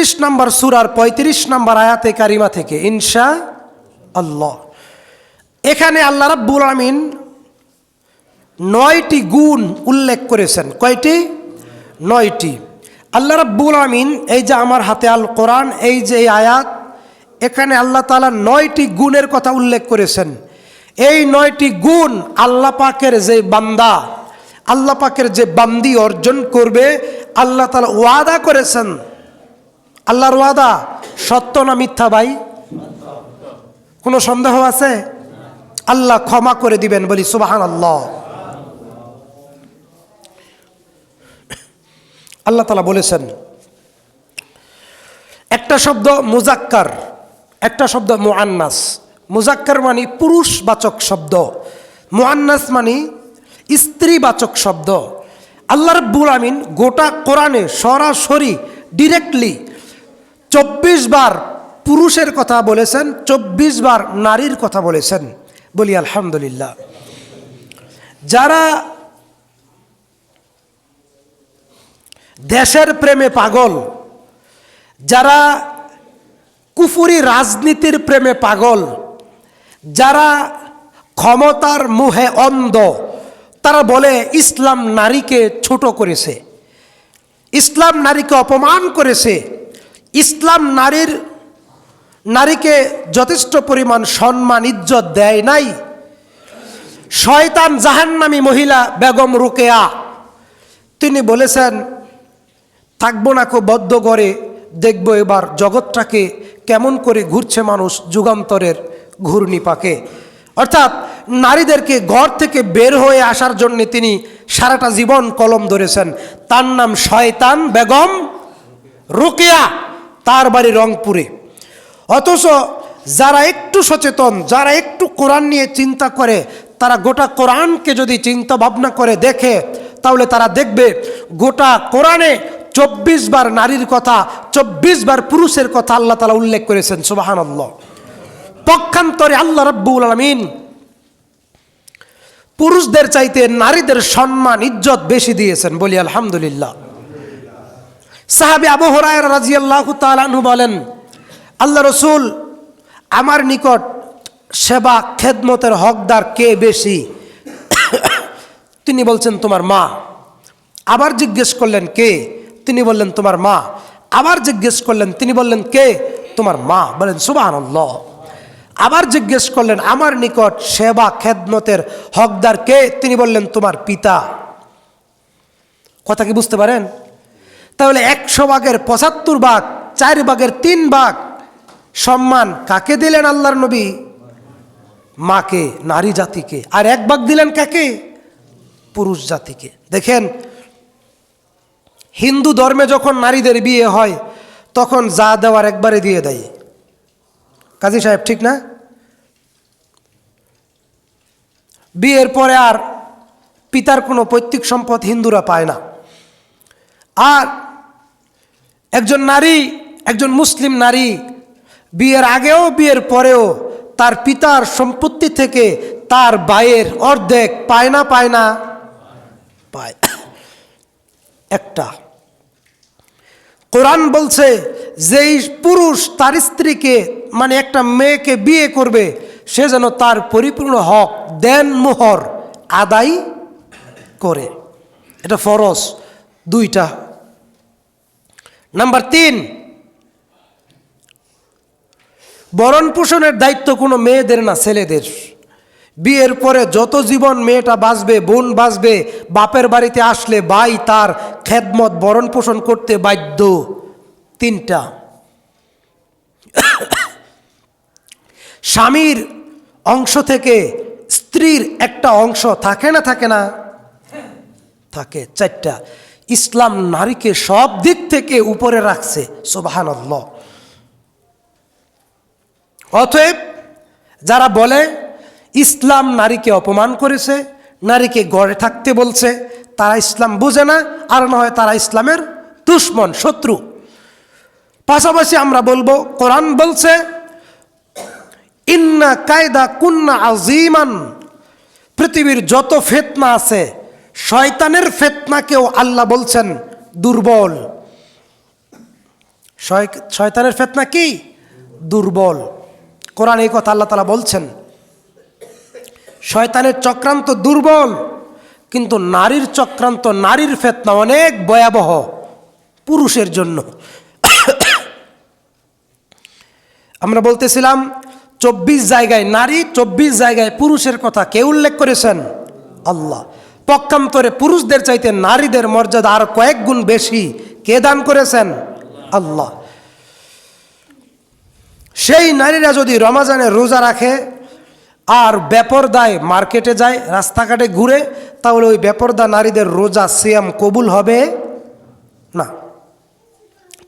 31 নম্বর সূরার 35 নম্বর আয়াতে কারিমা থেকে ইনশাআল্লাহ। এখানে আল্লাহ রাব্বুল আলামিন 9টি গুণ উল্লেখ করেছেন। কয়টি? 9টি। আল্লাহ রাব্বুল আলামিন এই যে আমার হাতে আল কোরআন, এই যে এই আয়াত, এখানে আল্লাহ তাআলা 9টি গুণের কথা উল্লেখ করেছেন। এই 9টি গুণ আল্লাহ পাকের যে বান্দা, আল্লাহ পাকের যে বান্দি অর্জন করবে, আল্লাহ তাআলা ওয়াদা করেছেন। আল্লাহর ওয়াদা সত্য না মিথ্যা ভাই? কোনো সন্দেহ আছে? আল্লাহ ক্ষমা করে দিবেন, বলি সুবহানাল্লাহ। আল্লাহ তাআলা বলেছেন, একটা শব্দ মুজাক্কার, একটা শব্দ মুআন্নাস। মুজাক্কার মানে পুরুষবাচক শব্দ, মুআন্নাস মানে স্ত্রীবাচক শব্দ। আল্লাহ রাব্বুল আমিন গোটা কোরআনে সরাসরি ডিরেক্টলি 24 বার পুরুষের কথা বলেছেন, 24 বার নারীর কথা বলেছেন। বলি আলহামদুলিল্লাহ। যারা দেশের প্রেমে পাগল, যারা কুফরি রাজনীতির প্রেমে পাগল, যারা ক্ষমতার মোহে অন্ধ, তারা বলে ইসলাম নারীকে ছোট করেছে, ইসলাম নারীকে অপমান করেছে, ইসলাম নারীকে যথেষ্ট পরিমাণ সম্মান ইজ্জত দেয় নাই। শয়তান জাহান্নামী মহিলা বেগম রোকেয়া, তিনি বলেছেন থাকবো না কো বদ্ধ করে, দেখবো এবার জগৎটাকে কেমন করে ঘুরছে মানুষ যুগান্তরের ঘূর্ণি পাকে। অর্থাৎ নারীদেরকে ঘর থেকে বের হয়ে আসার জন্য তিনি সারাটা জীবন কলম ধরেছেন। তার নাম শয়তান বেগম রোকেয়া, তার বাড়ি রংপুরে। অথচ যারা একটু সচেতন, যারা একটু কোরআন নিয়ে চিন্তা করে, তারা গোটা কোরআনকে যদি চিন্তা ভাবনা করে দেখে, তাহলে তারা দেখবে গোটা কোরআনে 24 বার নারীর কথা, 24 বার পুরুষের কথা আল্লাহ তাআলা উল্লেখ করেছেন। সুবহানাল্লাহ। পক্ষান্তরে আল্লাহ রাব্বুল আলামিন পুরুষদের চাইতে নারীদের সম্মান ইজ্জত বেশি দিয়েছেন। বলি আলহামদুলিল্লাহ। সাহাবী আবু হুরায়রা রাদিয়াল্লাহু তাআলা আনহু বলেন, আল্লাহ রসুল, আমার নিকট সেবা খেদমতের হকদার কে বেশি? তিনি বলছেন তোমার মা। আবার জিজ্ঞেস করলেন কে? তিনি বললেন তোমার মা। আবার জিজ্ঞেস করলেন, তিনি বললেন কে? তোমার মা। বলেন সুবহানাল্লাহ। আবার জিজ্ঞেস করলেন আমার নিকট সেবা খেদমতের হকদার কে? তিনি বললেন তোমার পিতা। কথা কি বুঝতে পারেন? তাহলে 100 ভাগের 75 ভাগ, 4 ভাগের 3 ভাগ সম্মান কাকে দিলেন আল্লাহর নবী? মাকে, নারী জাতিকে। আর 1 ভাগ দিলেন কাকে? পুরুষ জাতিকে। দেখেন, হিন্দু ধর্মে যখন নারীদের বিয়ে হয়, তখন যা দেওয়ার একবারে দিয়ে দেয়। কাজী সাহেব ঠিক না? বিয়ের পরে আর পিতার কোনো পৈতৃক সম্পদ হিন্দুরা পায় না। আর একজন নারী, একজন মুসলিম নারী বিয়ের আগেও বিয়ের পরেও তার পিতার সম্পত্তি থেকে তার ভাইয়ের অর্ধেক পায় না? পায় না? পায়। একটা কোরআন বলছে যেই পুরুষ তার স্ত্রীকে, মানে একটা মেয়েকে বিয়ে করবে, সে যেন তার পরিপূর্ণ হক দেন মোহর আদায় করে। এটা ফরজ। 2টা। নাম্বার 3, ভরণ পোষণের দায়িত্ব কোনো মেয়েদের না, ছেলেদের। বিয়ের পরে যত জীবন মেয়েটা বাঁচবে, বোন বাঁচবে, বাপের বাড়িতে আসলে ভাই তার খেদমত ভরণ পোষণ করতে বাধ্য। 3টা। স্বামীর অংশ থেকে স্ত্রীর একটা অংশ থাকে না? থাকে না? থাকে। 4টা। ইসলাম নারীকে সব দিক থেকে উপরে রাখছে। সুবহানাল্লাহ। অতএব যারা বলে ইসলাম নারীকে অপমান করেছে, নারীকে ঘরে থাকতে বলছে, তারা ইসলাম বুঝে না, আর না হয় তারা ইসলামের দুশমন, শত্রু। পাশাপাশি আমরা বলবো কোরআন বলছে ইন্না কায়দা কুন্না আযীমান। পৃথিবীর যত ফিতনা আছে, শয়তানের ফিতনাকেও আল্লাহ বলছেন দুর্বল। শয়তানের ফিতনা কি? দুর্বল। কোরআন এই কথা আল্লাহ তাআলা বলছেন, শয়তানের চক্রান্ত দুর্বল, কিন্তু নারীর চক্রান্ত, নারীর ফিতনা অনেক ভয়াবহ পুরুষের জন্য। আমরা বলতেছিলাম 24 জায়গায় নারী, 24 জায়গায় পুরুষের কথা কে উল্লেখ করেছেন? আল্লাহ। পক্ষান্তরে পুরুষদের চাইতে নারীদের মর্যাদা আর কয়েক গুণ বেশি কে দান করেছেন? আল্লাহ। সেই নারীরা যদি রমজানে রোজা রাখে আর বেপরদায় মার্কেটে যায়, রাস্তাঘাটে ঘুরে, তাহলে ওই বেপরদা নারীদের রোজা সিয়াম কবুল হবে না।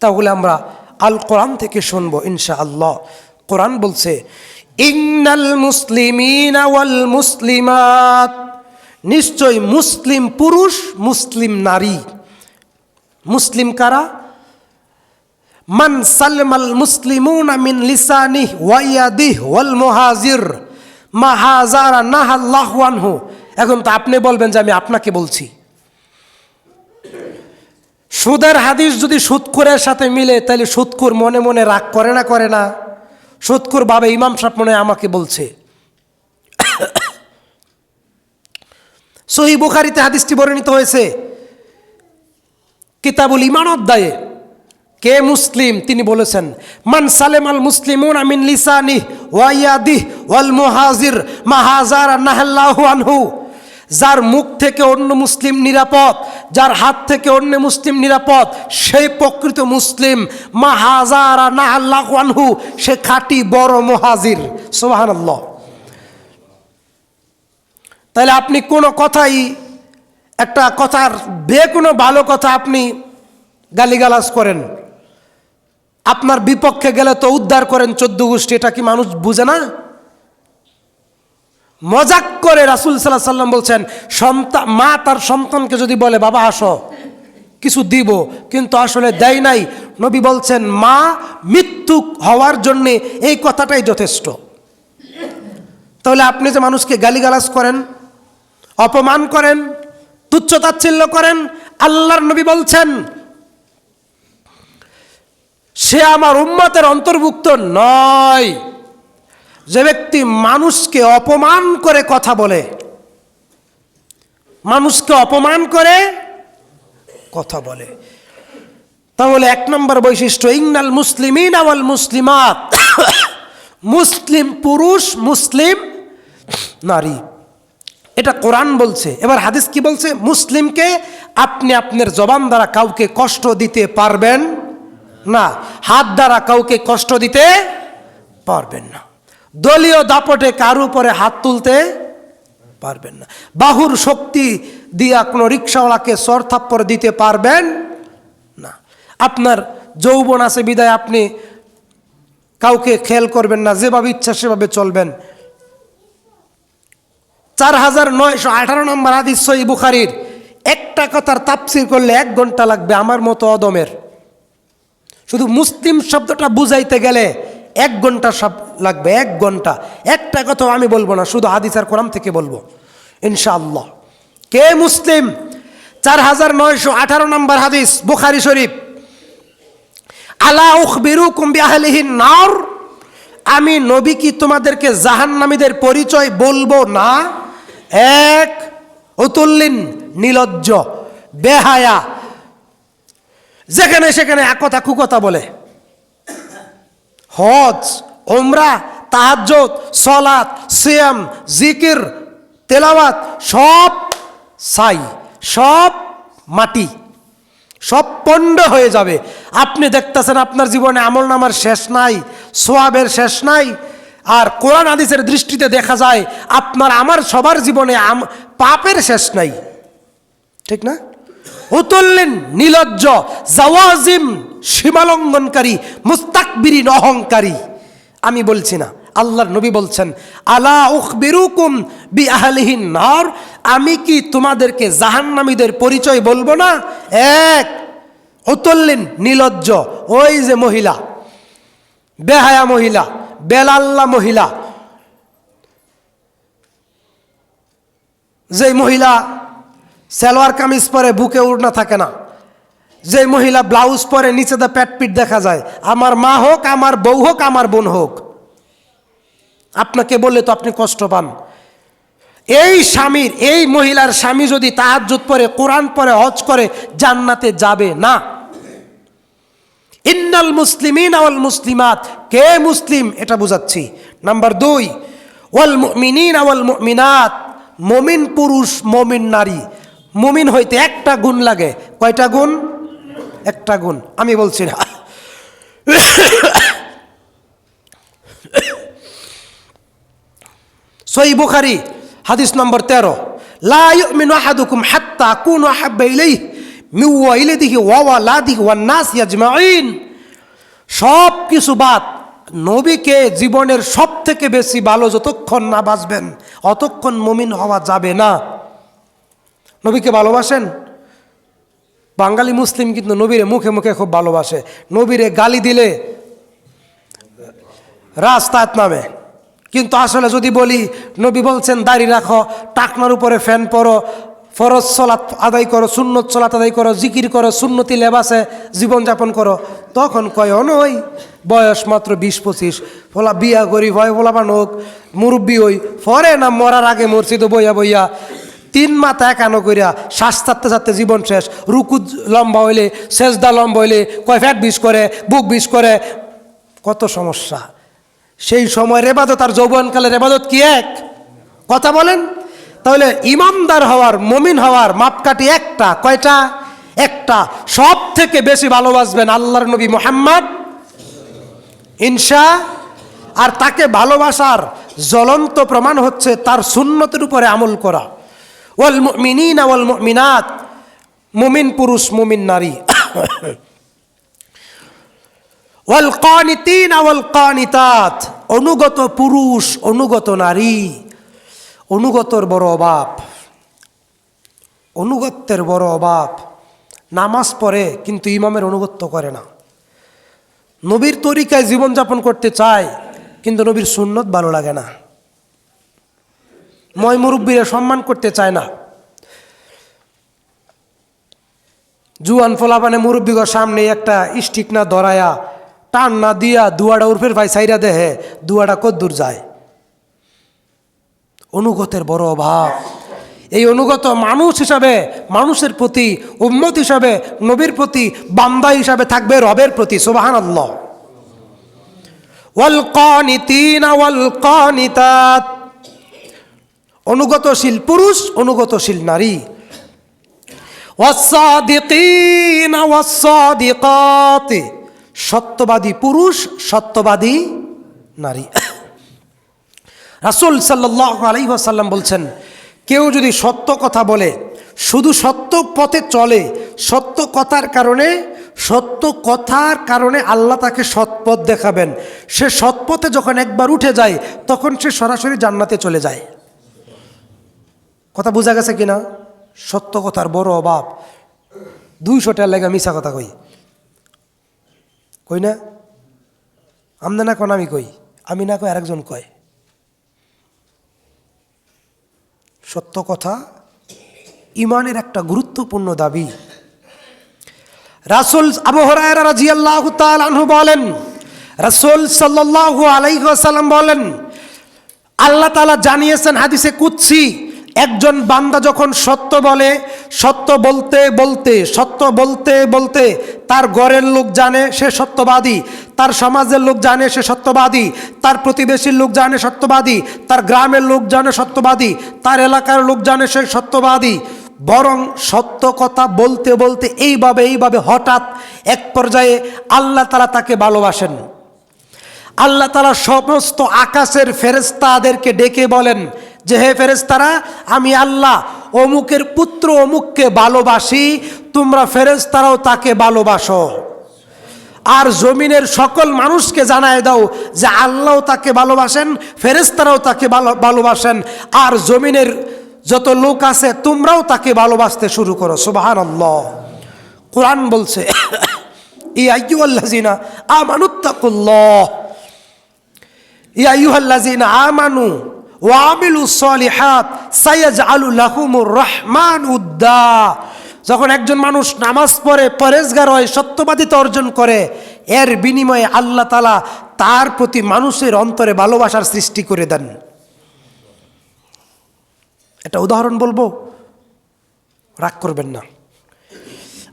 তাহলে আমরা আল কোরআন থেকে শুনবো ইনশাআল্লাহ। কোরআন বলছে, ইন্নাল মুসলিমিনা ওয়াল মুসলিমাত, নিশ্চয় মুসলিম পুরুষ, মুসলিম নারী। মুসলিম কারা? মান সালমাল মুসলিমুনা মিন লিসানিহি ওয়া ইয়াদিহি ওয়াল মুহাজির মা হাযারা নাহাল্লাহু আনহু। এখন তো আপনি বলবেন যে আমি আপনাকে বলছি। সুদের হাদিস যদি সুদখোরের সাথে মিলে, তাহলে সুদখোর মনে মনে রাগ করে না? করে না? সুদখোর ভাবে ইমাম সাহেব মনে আমাকে বলছে। সহিহ বুখারীতে হাদিসটি বর্ণিত হয়েছে, কিতাবুল ঈমান অধ্যায়ে। কে মুসলিম? তিনি বলেছেন, মান সালেমাল মুসলিমুনা মিন লিসানিহি ওয়া ইয়াদিহি ওয়াল মুহাজির মা হাযারা নাহাল্লাহু আনহু। যার মুখ থেকে অন্য মুসলিম নিরাপদ, যার হাত থেকে অন্য মুসলিম নিরাপদ, সেই প্রকৃত মুসলিম। মা হাযারা নাহাল্লাহু আনহু, সে খাঁটি বড় মুহাজির। সুবহানাল্লাহ। তাহলে আপনি কোনো কথাই, একটা কথার কোনো ভালো কথা আপনি গালিগালাজ করেন, আপনার বিপক্ষে গেলে তো উদ্ধার করেন 14 গোষ্ঠী। এটা কি মানুষ বুঝে না? মজাক করে রাসূল সাল্লাল্লাহু আলাইহি ওয়াসাল্লাম বলছেন, মা তার সন্তানকে যদি বলে বাবা আসো কিছু দিব, কিন্তু আসলে দেয় নাই, নবী বলছেন মা মৃত্যু হওয়ার জন্যে এই কথাটাই যথেষ্ট। তাহলে আপনি যে মানুষকে গালিগালাজ করেন, অপমান করেন, তুচ্ছতাচ্ছিল্য করেন, আল্লাহর নবী বলছেন সে আমার উম্মতের অন্তর্ভুক্ত নয়। যে ব্যক্তি মানুষকে অপমান করে কথা বলে, মানুষকে অপমান করে কথা বলে, তাহলে 1 নম্বর বৈশিষ্ট্য, ইন্নাল মুসলিমিনা ওয়াল মুসলিমাত, মুসলিম পুরুষ, মুসলিম নারী। এটা কোরআন বলছে। এবার হাদিস কি বলছে? মুসলিমকে আপনি আপনার জবান দ্বারা কাউকে কষ্ট দিতে পারবেন না, হাত দ্বারা কাউকে কষ্ট দিতে পারবেন না, দলীয় দাপটে কারো উপরে হাত তুলতে পারবেন না, বাহুর শক্তি দিয়া কোনো রিক্সাওয়ালাকে সর থাপ্পড় দিতে পারবেন না। আপনার যৌবন আছে বিদায় আপনি কাউকে খেয়াল করবেন না, যেভাবে ইচ্ছা সেভাবে চলবেন। 4918 নম্বর হাদিস সহিহ বুখারীর। একটা কথার তাফসীর করলে 1 ঘন্টা লাগবে আমার মতো অদমের। শুধু মুসলিম শব্দটা বুঝাইতে গেলে 1 ঘন্টা সব লাগবে, 1 ঘন্টা। একটা কথা আমি বলবো না, শুধু হাদিস আর কোরআন থেকে বলবো ইনশাআল্লাহ। কে মুসলিম? 4918 নম্বর হাদিস বুখারী শরীফ। আলা উখবিরুকুম বিআহলিহিন নার, আমি নবী কি তোমাদেরকে জাহান্নামীদের পরিচয় বলবো না? 1, উতুল্লিন, নিলজ্জ, বেহায়া, যেখানে সেখানে একথা কুকথা বলে। হজ, উমরা, তাহাজ্জুদ, সালাত, সিয়াম, জিকির, তেলাওয়াত সব ছাই, সব মাটি, সব পণ্ড হয়ে যাবে। আপনি দেখতেছেন আপনার জীবনে আমলনামার শেষ নাই, সোয়াবের শেষ নাই। আর কোরআন হাদিসের দৃষ্টিতে দেখা যায় আপনার আমার সবার জীবনে পাপের শেষ নাই, ঠিক না? উতুল্লিন, নিলজ্জ, জাওয়াজিম, সীমালঙ্ঘনকারী, মুস্তাকবিরিন, অহংকারী। আমি বলছি না, আল্লাহর নবী বলছেন, আলা উখবিরুকুম বিআহলিহিন নার, আমি কি তোমাদেরকে জাহান্নামীদের পরিচয় বলবো না? 1, উতুল্লিন, নিলজ্জ, ওই যে মহিলা, বেহায়া মহিলা, বেলাল্লা মহিলা, যে মহিলা সালোয়ার কামিজ পরে বুকে ওড়না থাকে না, যে মহিলা ব্লাউজ পরে নিচে দা পেট পিট দেখা যায়, আমার মা হোক, আমার বউ হোক, আমার বোন হোক, আপনাকে বললে তো আপনি কষ্ট পান। এই স্বামীর, এই মহিলার স্বামী যদি তাহাজ্জুদ পড়ে, কোরআন পড়ে, হজ করে, জান্নাতে যাবে না। ইন্নাল মুসলিমিন ওয়াল মুসলিমাত, কে মুসলিম এটা বুঝাচ্ছি। নাম্বার 2, ওয়াল মুমিনিন ওয়াল মুমিনাত, মুমিন পুরুষ, মুমিন নারী। মুমিন হইতে একটা গুণ লাগে, কয়টা গুণ? একটা গুণ, আমি বলছি না। সহিহ বুখারী হাদিস নম্বর 13, লা ইউমিনু আহাদুকুম হাত্তা আকুনু আহাব্বা ইলাইহি মিন ওয়ালিদিহি ওয়া ওয়ালাদিহি ওয়ান নাস আজমাইন। সব কিছু বাদ, নবীকে জীবনের সব থেকে বেশি ভালো যতক্ষণ না বাসবেন অতক্ষণ মুমিন হওয়া যাবে না। নবীকে ভালোবাসেন? বাঙালি মুসলিম কিন্তু নবীরে মুখে মুখে খুব ভালোবাসে, নবীরে গালি দিলে রাস্তায় নামে। কিন্তু আসলে যদি বলি, নবী বলছেন দাড়ি রাখো, টাকনার উপরে ফ্যান পরো, ফরজ সালাত আদায় করো, সুন্নত সালাত আদায় করো, জিকির করো, সুন্নতি লেবাসে জীবনযাপন করো, তখন কয় অনই বয়স মাত্র 20-25, ফলা বিয়া করি ভয় ফলা বানোক মুরব্বী হই, ফরে না মরার আগে মরছি তো বইয়া বইয়া 3 মাথা একানো করিয়া শ্বাস ছাড়তে ছাড়তে জীবন শেষ। রুকু লম্বা হইলে, সেজদা লম্বা হইলে কয় ফ্যাট বিষ করে, বুক বিষ করে, কত সমস্যা। সেই সময়ের এবাদত আর যৌবনকালের এবাদত কি এক? কথা বলেন। তাহলে ইমানদার হওয়ার, মুমিন হওয়ার মাপকাঠি একটা, কয়টা? একটা। সব থেকে বেশি ভালোবাসবেন আল্লাহর নবী মুহাম্মদ ইনশা। আর তাকে ভালোবাসার জ্বলন্ত প্রমাণ হচ্ছে তার সুন্নতের উপরে আমল করা। ওয়াল মুমিনিনা ওয়াল মুমিনাত, মুমিন পুরুষ, মুমিন নারী। ওয়াল কানিতিনা ওয়াল কানিতাত, অনুগত পুরুষ, অনুগত নারী। অনুগতর বড় অভাব, অনুগত্যের বড় অভাব। নামাজ পড়ে কিন্তু ইমামের অনুগত্য করে না, নবীর তরিকায় জীবনযাপন করতে চায় কিন্তু নবীর সুন্নত ভালো লাগে না, ময় মুরব্বীরা সম্মান করতে চায় না। জুয়ান ফোলাপানে মুরব্বীগর সামনে একটা স্টিক না ধরায়া, টান না দিয়া দুয়াটা উর্ফের ভাই সাইরা দেহে, দুয়াটা কদ্দূর যায়। অনুগতের বড় অভাব। এই অনুগত মানুষ হিসাবে, মানুষের প্রতি, উম্মত হিসাবে, নবীর প্রতি, বান্দা হিসাবে থাকবে রবের প্রতি। সুবহানাল্লাহ। ওয়াল কানিতিনা ওয়াল কানিতাত, অনুগতশীল পুরুষ, অনুগতশীল নারী। ওয়াস-সাদিকিনা ওয়াস-সাদিকাত, সত্যবাদী পুরুষ, সত্যবাদী নারী। রাসূল সাল্লাল্লাহু আলাইহি ওয়াসাল্লাম বলছেন, কেউ যদি সত্য কথা বলে, শুধু সত্য পথে চলে, সত্য কথার কারণে আল্লাহ তাকে সৎপথ দেখাবেন। সে সৎপথে যখন একবার উঠে যায় তখন সে সরাসরি জান্নাতে চলে যায়। কথা বোঝা গেছে কিনা? সত্য কথার বড় অভাব। 200 টাকা লেগে মিশা কথা কই, কই না? আমদে না কোন আমি কই, আমি না কই আরেকজন কয়। সত্য কথা ইমানের একটা গুরুত্বপূর্ণ দাবি। রাসূল আবু হুরায়রা রাদিয়াল্লাহু তাআলা আনহু বলেন, রাসূল সাল্লাল্লাহু আলাইহি ওয়াসাল্লাম বলেন, আল্লাহ তাআলা জানিয়েছেন হাদিসে কুদসি, একজন বান্দা যখন সত্য বলে, সত্য বলতে বলতে, সত্য বলতে বলতে তার ঘরের লোক জানে সে সত্যবাদী, তার সমাজের লোক জানে সে সত্যবাদী, তার প্রতিবেশীর লোক জানে সত্যবাদী, তার গ্রামের লোক জানে সত্যবাদী, তার এলাকার লোক জানে সে সত্যবাদী। বরং সত্য কথা বলতে বলতে এইভাবে হঠাৎ এক পর্যায়ে আল্লাহ তাআলা তাকে ভালোবাসেন। আল্লাহ তাআলা সমস্ত আকাশের ফেরেশতাদেরকে ডেকে বলেন যে, হে ফেরেশতারা, আমি আল্লাহ অমুকের পুত্র অমুককে ভালোবাসি, তোমরা ফেরেশতারাও তাকে ভালোবাসো। আর জমিনের সকল মানুষকে জানায় দাও যে আল্লাহও তাকে ভালোবাসেন, ফেরেশতারাও তাকে ভালোবাসেন, আর জমিনের যত লোক আছে তোমরাও তাকে ভালোবাসতে শুরু করো। সুবহানাল্লাহ। কোরআন বলছে, ইয়া আইয়ুহাল্লাযিনা আমানুত্তাকুল্লাহ, ইয়া আইয়ুহাল্লাযিনা আমানু ওয়া আমিলুস সলিহাত সায়াজআলু লাহুমুর রাহমানু উদ্দা। যখন একজন মানুষ নামাজ পড়ে, পরেজগার হয়, সত্যবাদিতা অর্জন করে, এর বিনিময়ে আল্লাহ তাআলা তার প্রতি মানুষের অন্তরে ভালোবাসার সৃষ্টি করে দেন। এটা উদাহরণ বলবো, রাগ করবেন না।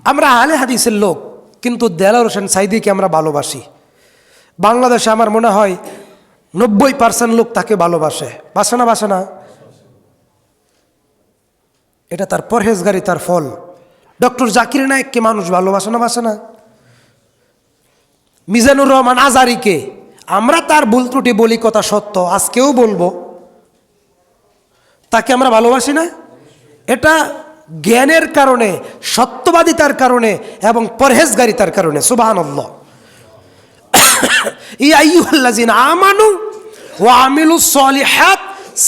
আমরা আহলে হাদিসের লোক, কিন্তু দেলাওয়ার হোসেন সাঈদীকে আমরা ভালোবাসি। বাংলাদেশে আমার মনে হয় 90% লোক তাকে ভালোবাসে। বাসে না? বাসে না? এটা তার পরহেজগারি, তার ফল। ডক্টর জাকির নায়েককে মানুষ ভালোবাসে না? বাসে না? মিজানুর রহমান আজারিকে আমরা তার ভুল ত্রুটি বলি, কথা সত্য, আজকেও বলবো, তাকে আমরা ভালোবাসি না? এটা জ্ঞানের কারণে, সত্যবাদিতার কারণে এবং পরহেজগারিতার কারণে। সুবহানাল্লাহ। ইয়া আইয়ুহাল্লাযিনা আমানু ওয়া আমিলুস সলিহাত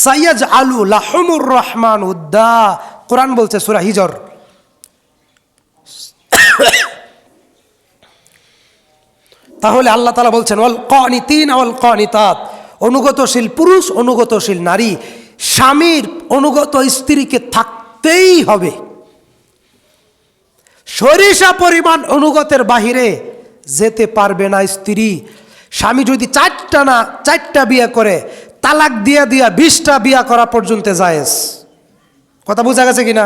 সায়াজআলু লাহুমুর রহমানু উদ্দা। কোরআন বলছে সূরা হিজর। তাহলে আল্লাহ তাআলা বলছেন ওয়াল কানিতিনা ওয়াল কানিতাত, অনুগতশীল পুরুষ, অনুগতশীল নারী। স্বামীর অনুগত স্ত্রীকে থাকতেই হবে। সরিষা পরিমাণ অনুগতের বাহিরে যেতে পারবে না স্ত্রী। স্বামী যদি 4টা বিয়ে করে, তালাক দিয়া 20টা বিয়া করা পর্যন্ত জায়েজ। কথা বোঝা গেছে কিনা?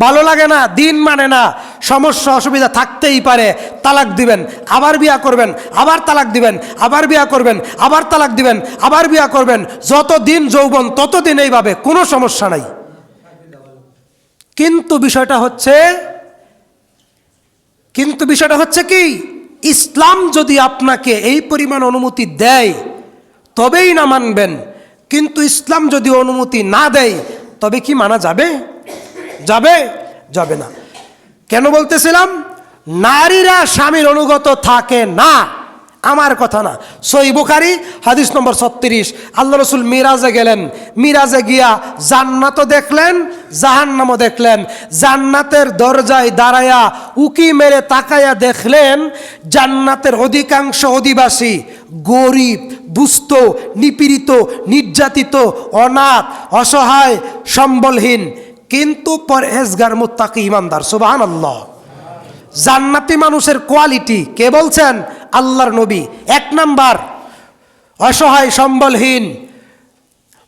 ভালো লাগে না, দিন মানে না, সমস্যা অসুবিধা থাকতেই পারে, তালাক দিবেন, আবার বিয়া করবেন, আবার তালাক দিবেন, আবার বিয়া করবেন, আবার তালাক দিবেন, আবার বিয়া করবেন, যত দিন যৌবন ততদিন এইভাবে, কোনো সমস্যা নাই। কিন্তু বিষয়টা হচ্ছে কি, ইসলাম যদি আপনাকে এই পরিমাণ অনুমতি দেয় তবেই না মানবেন। কিন্তু ইসলাম যদি অনুমতি না দেয় তবে কি মানা যাবে? যাবে না। কেন বলতেছিলাম? নারীরা স্বামীর অনুগত থাকে না, আমার কথা না। সহিহ বুখারী হাদিস নম্বর 36। আল্লাহ রাসূল মিরাজে গেলেন, মিরাজে গিয়া জান্নাতও দেখলেন, জাহান্নামও দেখলেন। জান্নাতের দরজায় দাঁড়ায়া উকি মেরে তাকায়া দেখলেন জান্নাতের অধিকাংশ অধিবাসী গরিব, দুস্থ, নিপীড়িত, নির্যাতিত, অনাথ, অসহায়, সম্বলহীন, কিন্তু পরহেজগার, মুত্তাকি, ঈমানদার। সুবহানাল্লাহ। জান্নাতি মানুষের কোয়ালিটি কে বলছেন? আল্লাহর নবী। 1 নাম্বার, অসহায়, সম্বলহীন,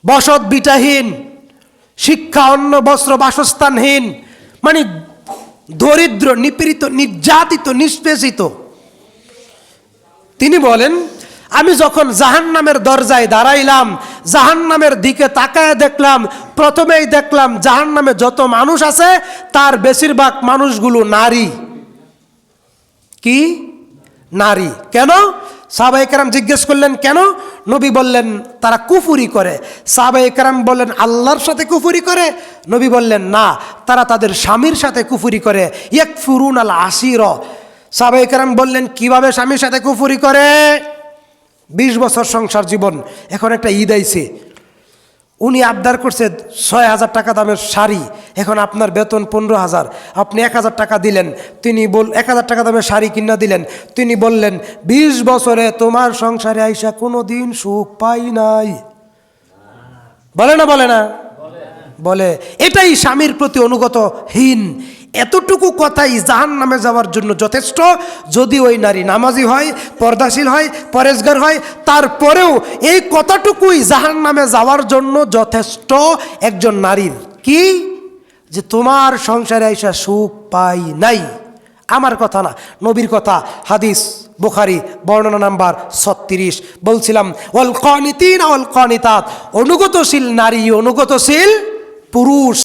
বসত বিটাহীন, শিক্ষা, অন্ন, বস্ত্র, বাসস্থানহীন, মানে দরিদ্র, নিপীড়িত, নির্যাতিত, নিষ্পেষিত। তিনি বলেন, আমি যখন জাহান্নামের দরজায় দাঁড়াইলাম, জাহান্নামের দিকে তাকায় দেখলাম, প্রথমেই দেখলাম জাহান্নামে যত মানুষ আছে তার বেশিরভাগ মানুষগুলো নারী। কি? নারী। কেন? সাহাবায়ে কেরাম জিজ্ঞেস করলেন কেন? নবী বললেন তারা কুফরি করে। সাহাবায়ে কেরাম বললেন আল্লাহর সাথে কুফরি করে? নবী বললেন না, তারা তাদের স্বামীর সাথে কুফরি করে। ইয়াকফুরুনাল আশির। সাহাবায়ে কেরাম বললেন কিভাবে স্বামীর সাথে কুফরি করে? 20 বছর সংসার জীবন, এখন একটা ঈদ আইছে, উনি আবদার করছে 6,000 টাকা দামের শাড়ি, এখন আপনার বেতন 15,000, আপনি 1,000 টাকা দিলেন, তিনি 1,000 টাকা দামের শাড়ি কিনা দিলেন। তিনি বললেন 20 বছরে তোমার সংসারে আইসা কোনো দিন সুখ পাই নাই। বলে না? বলে না? বলে। এটাই স্বামীর প্রতি অনুগতহীন। এতটুকু কথাই জাহান্নামে যাওয়ার জন্য যথেষ্ট। যদি ওই নারী নামাজি হয়, পর্দাশীল হয়, পরেজগার হয়, তারপরেও এই কথাটুকুই জাহান্নামে যাওয়ার জন্য যথেষ্ট একজন নারীর। কি? যে তোমার সংসারে আইসা সুখ পাই নাই। আমার কথা না, নবীর কথা। হাদিস বুখারী বর্ণনা নাম্বার 36। বলছিলাম ওয়াল কানিতিনা ওয়াল কানিতাত, অনুগতশীল নারী, অনুগতশীল পুরুষ।